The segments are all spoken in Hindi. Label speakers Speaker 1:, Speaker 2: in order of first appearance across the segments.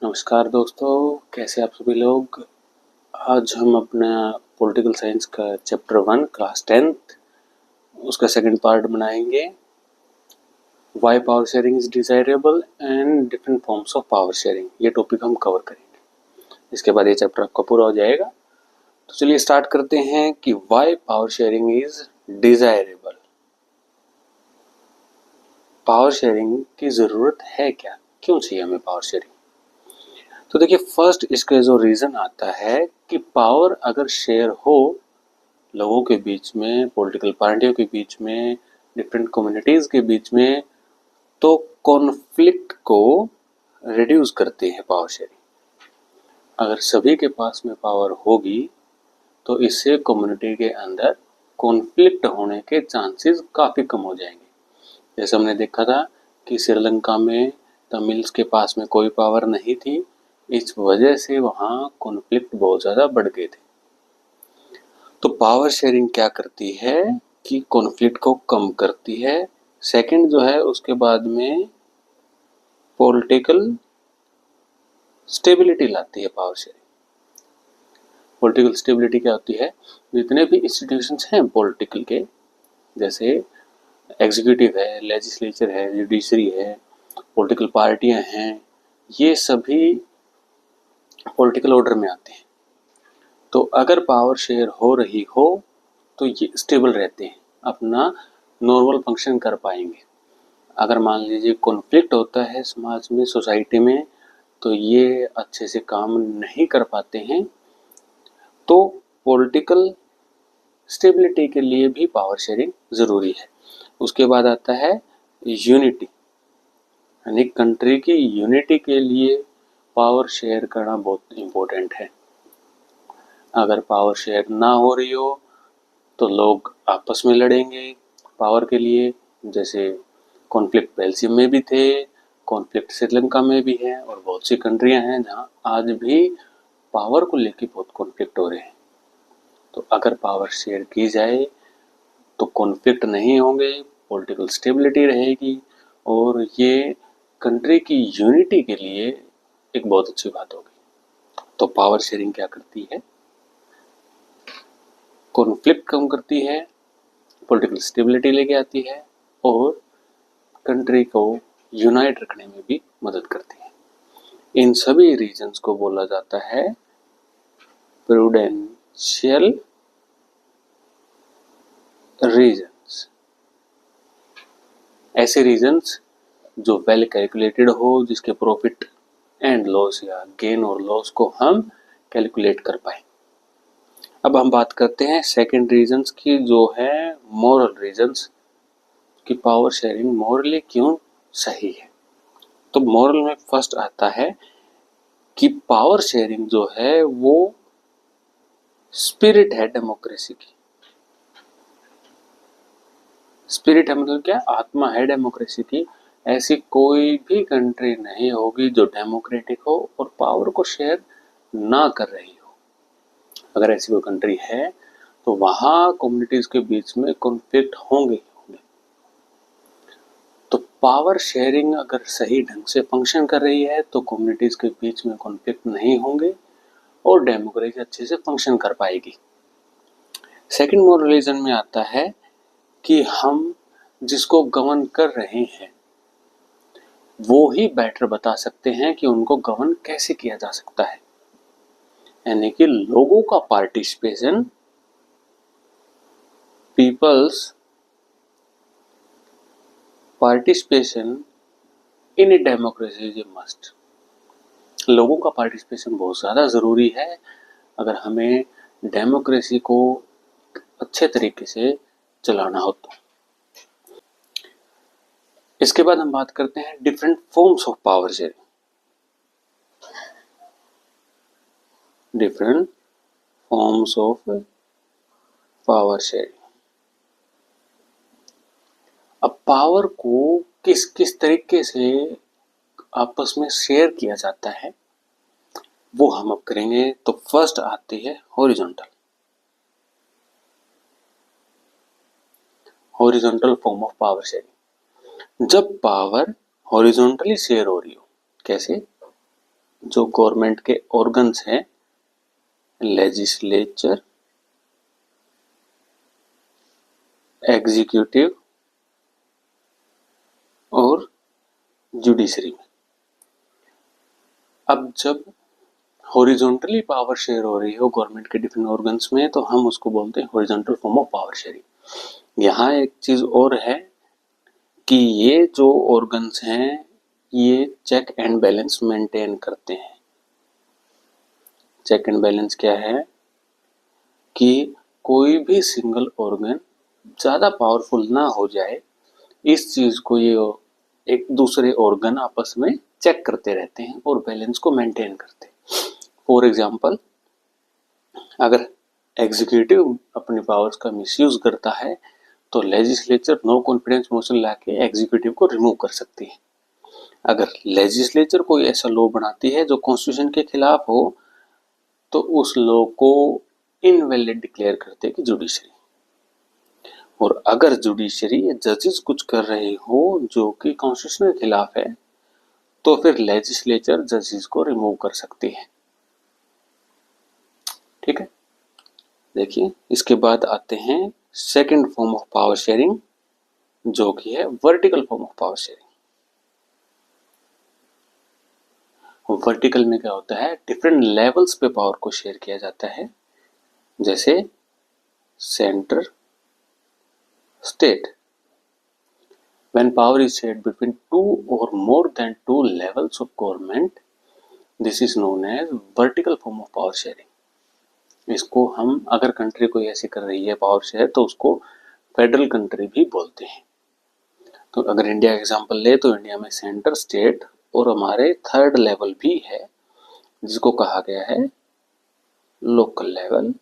Speaker 1: नमस्कार दोस्तों, कैसे आप सभी लोग। आज हम अपना पॉलिटिकल साइंस का चैप्टर 1 क्लास 10th उसका सेकंड पार्ट बनाएंगे। Why power sharing is desirable and different forms of power sharing, ये टॉपिक हम कवर करेंगे। इसके बाद ये चैप्टर आपका पूरा हो जाएगा। तो चलिए स्टार्ट करते हैं कि why power sharing is desirable. Power sharing की ज़रूरत है क्या, क्यों चाहिए हमें पावर शेयरिंग? तो देखिए, फर्स्ट इसका जो रीज़न आता है कि पावर अगर शेयर हो लोगों के बीच में, पॉलिटिकल पार्टियों के बीच में, डिफरेंट कम्युनिटीज़ के बीच में, तो कॉन्फ्लिक्ट को रिड्यूस करती है पावर शेयरिंग। अगर सभी के पास में पावर होगी तो इससे कम्युनिटी के अंदर कॉन्फ्लिक्ट होने के चांसेस काफ़ी कम हो जाएंगे। जैसे हमने देखा था कि श्रीलंका में तमिल्स के पास में कोई पावर नहीं थी, इस वजह से वहाँ कॉन्फ्लिक्ट बहुत ज़्यादा बढ़ गए थे। तो पावर शेयरिंग क्या करती है कि कॉन्फ्लिक्ट को कम करती है। सेकंड जो है, उसके बाद में पॉलिटिकल स्टेबिलिटी लाती है पावर शेयरिंग। पॉलिटिकल स्टेबिलिटी क्या होती है? जितने भी इंस्टीट्यूशंस हैं पॉलिटिकल के, जैसे एग्जीक्यूटिव है, लेजिस्लेचर है, जुडिशरी है, पॉलिटिकल पार्टियां हैं, ये सभी पॉलिटिकल ऑर्डर में आते हैं। तो अगर पावर शेयर हो रही हो तो ये स्टेबल रहते हैं, अपना नॉर्मल फंक्शन कर पाएंगे। अगर मान लीजिए कॉन्फ्लिक्ट होता है समाज में, सोसाइटी में, तो ये अच्छे से काम नहीं कर पाते हैं। तो पॉलिटिकल स्टेबिलिटी के लिए भी पावर शेयरिंग ज़रूरी है। उसके बाद आता है यूनिटी, यानी कंट्री की यूनिटी के लिए पावर शेयर करना बहुत इम्पोर्टेंट है। अगर पावर शेयर ना हो रही हो तो लोग आपस में लड़ेंगे पावर के लिए। जैसे कॉन्फ्लिक्ट बेल्जियम में भी थे, कॉन्फ्लिक्ट श्रीलंका में भी है, और बहुत सी कंट्रियां हैं जहां आज भी पावर को लेकर बहुत कॉन्फ्लिक्ट हो रहे हैं। तो अगर पावर शेयर की जाए तो कॉन्फ्लिक्ट नहीं होंगे, पॉलिटिकल स्टेबिलिटी रहेगी, और ये कंट्री की यूनिटी के लिए एक बहुत अच्छी बात होगी। तो पावर शेयरिंग क्या करती है? कॉन्फ्लिक्ट कम करती है, पॉलिटिकल स्टेबिलिटी लेके आती है, और कंट्री को यूनाइट रखने में भी मदद करती है। इन सभी रीजंस को बोला जाता है प्रूडेंशियल रीजंस। ऐसे रीजंस जो वेल कैलकुलेटेड हो, जिसके प्रॉफिट एंड लॉस या गेन और लॉस को हम कैलकुलेट कर पाए। अब हम बात करते हैं सेकंड रीजंस की, जो है मॉरल रीजंस, कि पावर शेयरिंग मॉरली क्यों सही है। तो मॉरल में फर्स्ट आता है कि पावर शेयरिंग जो है वो स्पिरिट है डेमोक्रेसी की। स्पिरिट है मतलब क्या? आत्मा है डेमोक्रेसी की। ऐसी कोई भी कंट्री नहीं होगी जो डेमोक्रेटिक हो और पावर को शेयर ना कर रही हो। अगर ऐसी कोई कंट्री है तो वहां कम्युनिटीज के बीच में कॉन्फ्लिक्ट होंगे। तो पावर शेयरिंग अगर सही ढंग से फंक्शन कर रही है तो कम्युनिटीज के बीच में कॉन्फ्लिक्ट नहीं होंगे और डेमोक्रेसी अच्छे से फंक्शन कर पाएगी। सेकंड मॉरलिज्म में आता है कि हम जिसको गवर्न कर रहे हैं वो ही बेटर बता सकते हैं कि उनको गवर्न कैसे किया जा सकता है। यानी कि लोगों का participation, peoples participation in a democracy is a must. लोगों का पार्टिसिपेशन बहुत ज़्यादा ज़रूरी है अगर हमें डेमोक्रेसी को अच्छे तरीके से चलाना हो तो। इसके बाद हम बात करते हैं different forms of power sharing. Different forms of power sharing. अब पावर को किस किस तरीके से आपस में शेयर किया जाता है वो हम अब करेंगे। तो फर्स्ट आती है horizontal. Horizontal form of power sharing, जब पावर हॉरिजॉन्टली शेयर हो रही हो। कैसे? जो गवर्नमेंट के ऑर्गन्स हैं, लेजिस्लेचर, एग्जीक्यूटिव और जुडिशरी में। अब जब हॉरिजॉन्टली पावर शेयर हो रही हो गवर्नमेंट के डिफरेंट ऑर्गन्स में, तो हम उसको बोलते हैं horizontal form of power sharing. यहाँ एक चीज और है कि ये जो ऑर्गन्स हैं ये चेक एंड बैलेंस मेंटेन करते हैं। चेक एंड बैलेंस क्या है कि कोई भी सिंगल ऑर्गन ज़्यादा पावरफुल ना हो जाए, इस चीज़ को ये एक दूसरे ऑर्गन आपस में चेक करते रहते हैं और बैलेंस को मेंटेन करते हैं। फॉर एग्जांपल, अगर एग्जीक्यूटिव अपनी पावर्स का मिसयूज करता है तो लेजिस्लेचर नो कॉन्फिडेंस मोशन लाके एग्जीक्यूटिव को रिमूव कर सकती है। अगर लेजिस्लेचर कोई ऐसा लॉ बनाती है जो कॉन्स्टिट्यूशन के खिलाफ हो तो उस लॉ को इनवैलिड डिक्लेयर करते हैं जुडिशरी। और अगर जुडिशरी या जजेस कुछ कर रहे हो जो कि कॉन्स्टिट्यूशन के खिलाफ है तो फिर लेजिस्लेचर जजेस को रिमूव कर सकती है। ठीक है, देखिए इसके बाद आते हैं second form of power sharing, जो कि है vertical form of power sharing. Vertical में क्या होता है, डिफरेंट लेवल्स पे पावर को शेयर किया जाता है, जैसे centre, state. When power is shared between two or more than two levels of government, this is known as vertical form of power sharing. इसको हम, अगर कंट्री कोई ऐसी कर रही है पावर शेयर, तो उसको फेडरल कंट्री भी बोलते हैं। तो अगर इंडिया का एग्जांपल ले तो इंडिया में सेंटर, स्टेट और हमारे थर्ड लेवल भी है जिसको कहा गया है लोकल लेवल।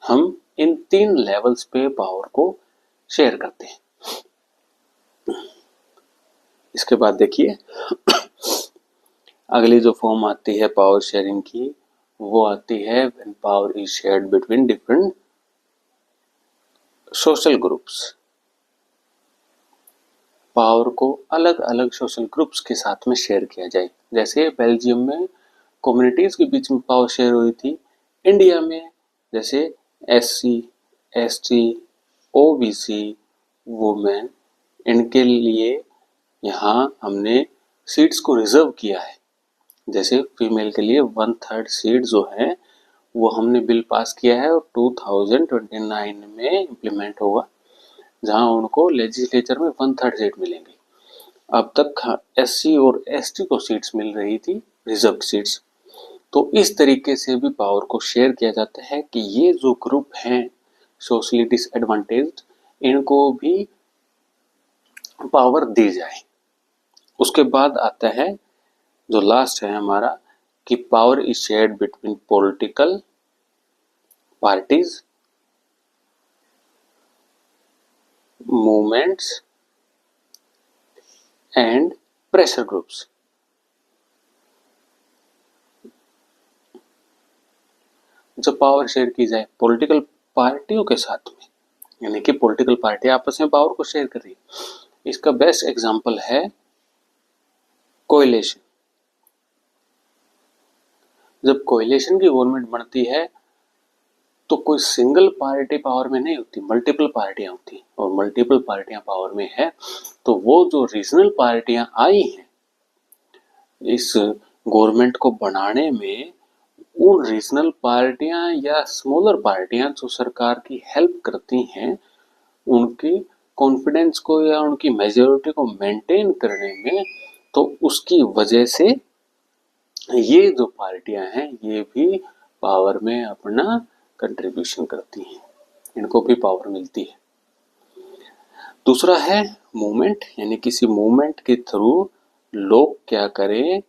Speaker 1: हम इन तीन लेवल्स पे पावर को शेयर करते हैं। इसके बाद देखिए अगली जो फॉर्म आती है पावर शेयरिंग की, वो आती है when power is shared between different social groups. Power को अलग अलग सोशल ग्रुप्स के साथ में शेयर किया जाए। जैसे बेल्जियम में कम्युनिटीज के बीच में पावर शेयर हुई थी, इंडिया में जैसे SC, ST, OBC, वुमेन, इनके लिए यहाँ हमने सीट्स को रिजर्व किया है। जैसे फीमेल के लिए 1/3 सीट जो है वो हमने बिल पास किया है और 2029 में इम्प्लीमेंट होगा, जहां उनको लेजिस्लेचर में 1/3 सीट मिलेंगी। अब तक SC और ST को सीट्स मिल रही थी, रिजर्व सीट्स। तो इस तरीके से भी पावर को शेयर किया जाता है कि ये जो ग्रुप हैं सोशली डिसएडवांटेज्ड, इनको भी पावर दी जाए। उसके बाद आता है जो लास्ट है हमारा कि power is shared between political parties, movements and pressure groups. जब पावर शेयर की जाए पॉलिटिकल पार्टियों के साथ में, यानी कि पॉलिटिकल पार्टी आपस में पावर को शेयर कर रही है, इसका बेस्ट एग्जांपल है कोएलिशन। जब कोएलिशन की गवर्नमेंट बनती है तो कोई सिंगल पार्टी पावर में नहीं होती, मल्टीपल पार्टियां होती, और मल्टीपल पार्टियां पावर में है तो वो जो रीजनल पार्टियां आई हैं इस गवर्नमेंट को बनाने में, उन रीजनल पार्टियां या स्मॉलर पार्टियां जो सरकार की हेल्प करती हैं, उनकी कॉन्फिडेंस को या उनकी मेजॉरिटी को मेंटेन करने में, तो उसकी वजह से ये जो पार्टियां हैं ये भी पावर में अपना कंट्रीब्यूशन करती हैं, इनको भी पावर मिलती है। दूसरा है मूवमेंट, यानी किसी मूवमेंट के थ्रू लोग क्या करें,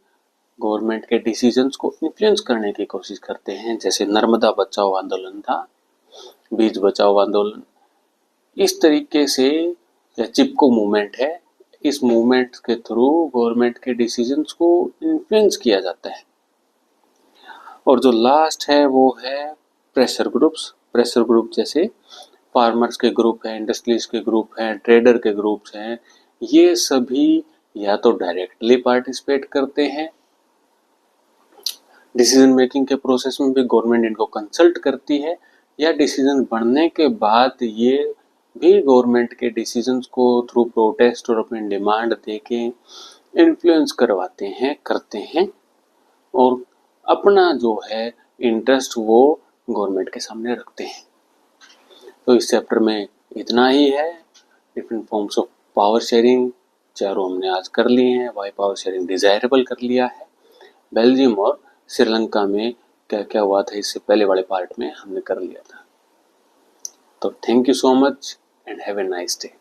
Speaker 1: गवर्नमेंट के डिसीजंस को इन्फ्लुएंस करने की कोशिश करते हैं। जैसे नर्मदा बचाओ आंदोलन था, बीज बचाओ आंदोलन, इस तरीके से, या चिपको मूवमेंट है, इस मूवमेंट के थ्रू गवर्नमेंट के डिसीजंस को इन्फ्लुएंस किया जाता है। और जो लास्ट है वो है प्रेशर ग्रुप्स। प्रेशर ग्रुप जैसे फार्मर्स के ग्रुप हैं, इंडस्ट्रीज के ग्रुप हैं, ट्रेडर के ग्रुप्स हैं, ये सभी या तो डायरेक्टली पार्टिसिपेट करते हैं डिसीजन मेकिंग के प्रोसेस में भी गवर्नमेंट इनको कंसल्ट करती है, या डिसीजन बनने के बाद ये भी गवर्नमेंट के डिसीजंस को थ्रू प्रोटेस्ट और अपनी डिमांड देके इन्फ्लुएंस करवाते हैं, करते हैं, और अपना जो है इंटरेस्ट वो गवर्नमेंट के सामने रखते हैं। तो इस चैप्टर में इतना ही है। Different forms of power sharing चारों हमने आज कर लिए हैं। वाई पावर शेयरिंग डिजायरेबल कर लिया है। बेल्जियम और श्रीलंका में क्या क्या हुआ था इससे पहले वाले पार्ट में हमने कर लिया था। तो thank you so much and have a nice day.